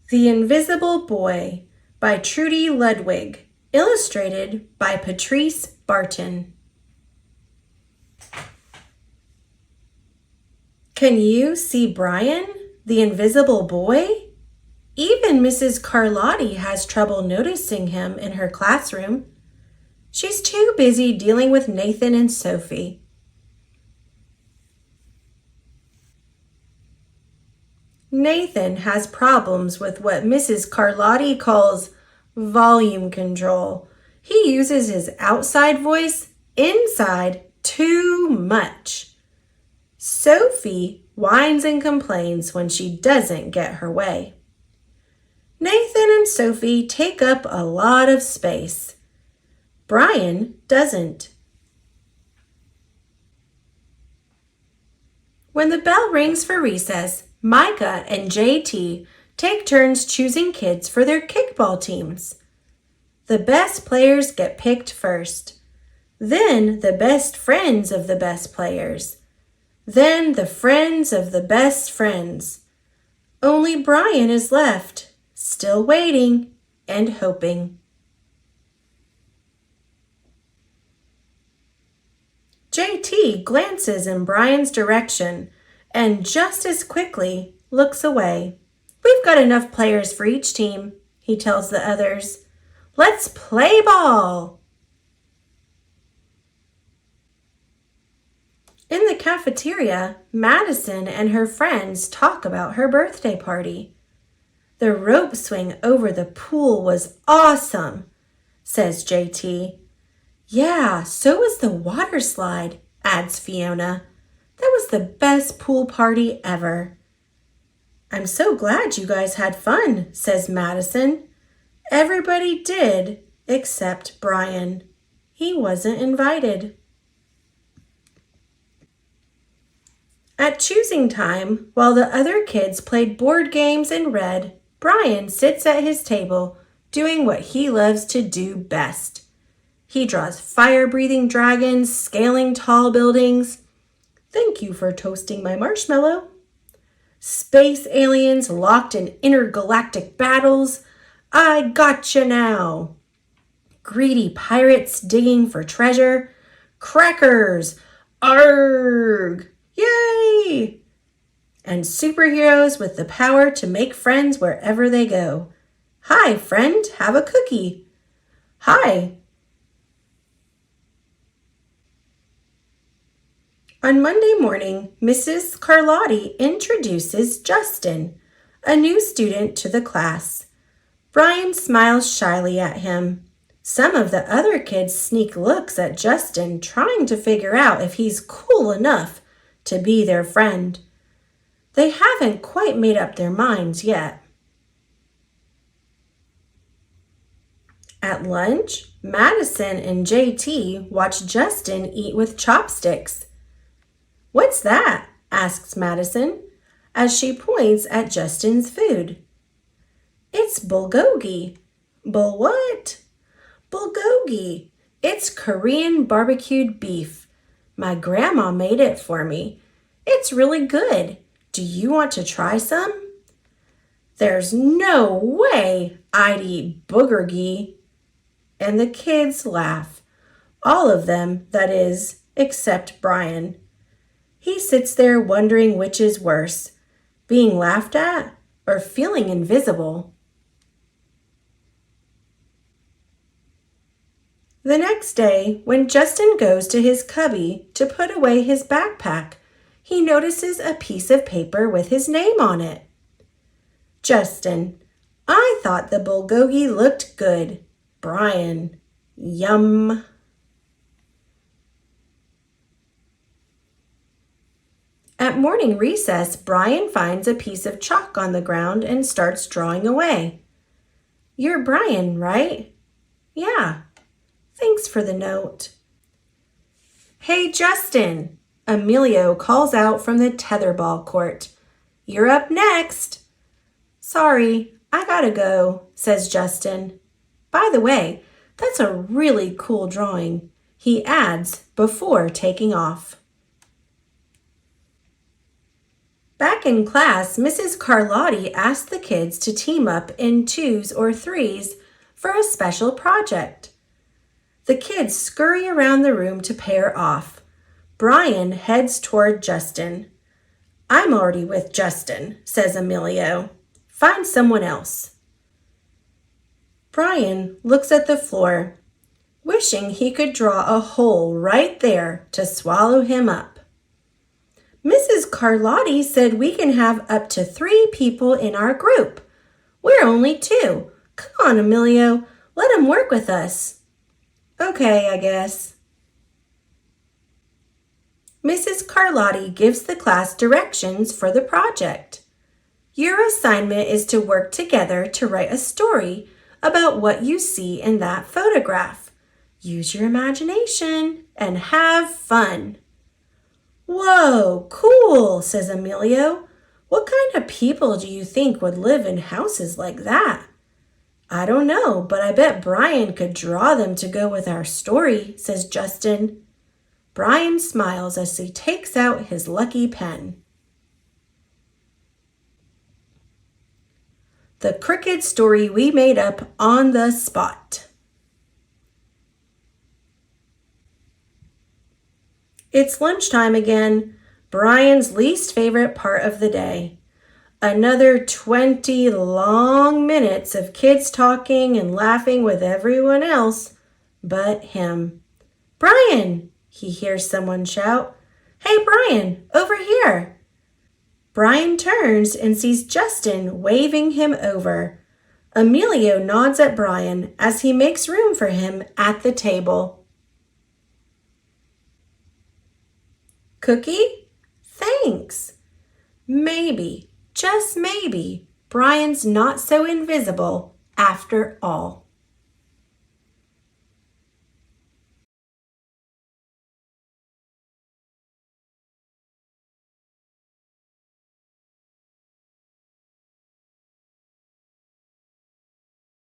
The Invisible Boy by Trudy Ludwig, illustrated by Patrice Barton. Can you see Brian, the invisible boy? Even Mrs. Carlotti has trouble noticing him in her classroom. She's too busy dealing with Nathan and Sophie. Nathan has problems with what Mrs. Carlotti calls volume control. He uses his outside voice inside too much. Sophie whines and complains when she doesn't get her way. Nathan and Sophie take up a lot of space. Brian doesn't. When the bell rings for recess, Micah and JT take turns choosing kids for their kickball teams. The best players get picked first. Then the best friends of the best players. Then the friends of the best friends. Only Brian is left, still waiting and hoping. JT glances in Brian's direction and just as quickly looks away. We've got enough players for each team, he tells the others. Let's play ball! In the cafeteria, Madison and her friends talk about her birthday party. The rope swing over the pool was awesome, says JT. Yeah, so was the water slide, adds Fiona. That was the best pool party ever. I'm so glad you guys had fun, says Madison. Everybody did, except Brian. He wasn't invited. At choosing time, while the other kids played board games and read, Brian sits at his table doing what he loves to do best. He draws fire-breathing dragons, scaling tall buildings. Thank you for toasting my marshmallow. Space aliens locked in intergalactic battles. I gotcha now. Greedy pirates digging for treasure. Crackers. Arrgh. Yay! And superheroes with the power to make friends wherever they go. Hi, friend, have a cookie. Hi. On Monday morning, Mrs. Carlotti introduces Justin, a new student to the class. Brian smiles shyly at him. Some of the other kids sneak looks at Justin, trying to figure out if he's cool enough to be their friend. They haven't quite made up their minds yet. At lunch, Madison and JT watch Justin eat with chopsticks. What's that? Asks Madison, as she points at Justin's food. It's bulgogi. Bul what? Bulgogi. It's Korean barbecued beef. My grandma made it for me. It's really good. Do you want to try some? There's no way I'd eat boogergi. And the kids laugh. All of them, that is, except Brian. He sits there wondering which is worse, being laughed at or feeling invisible. The next day, when Justin goes to his cubby to put away his backpack, he notices a piece of paper with his name on it. Justin, I thought the bulgogi looked good. Brian, yum. At morning recess, Brian finds a piece of chalk on the ground and starts drawing away. You're Brian, right? Yeah. Thanks for the note. Hey, Justin, Emilio calls out from the tetherball court. You're up next. Sorry, I gotta go, says Justin. By the way, that's a really cool drawing, he adds before taking off. Back in class, Mrs. Carlotti asked the kids to team up in twos or threes for a special project. The kids scurry around the room to pair off. Brian heads toward Justin. "I'm already with Justin," says Emilio. "Find someone else." Brian looks at the floor, wishing he could draw a hole right there to swallow him up. "Mrs. Carlotti said we can have up to 3 people in our group. We're only 2. Come on, Emilio, let him work with us." "Okay, I guess." Mrs. Carlotti gives the class directions for the project. Your assignment is to work together to write a story about what you see in that photograph. Use your imagination and have fun. "Whoa, cool," says Emilio. "What kind of people do you think would live in houses like that?" "I don't know, but I bet Brian could draw them to go with our story," says Justin. Brian smiles as he takes out his lucky pen. The cricket story we made up on the spot. It's lunchtime again, Brian's least favorite part of the day. Another 20 long minutes of kids talking and laughing with everyone else but him. "Brian!" he hears someone shout. "Hey, Brian, over here!" Brian turns and sees Justin waving him over. Emilio nods at Brian as he makes room for him at the table. "Cookie? Thanks." Maybe, just maybe, Brian's not so invisible after all.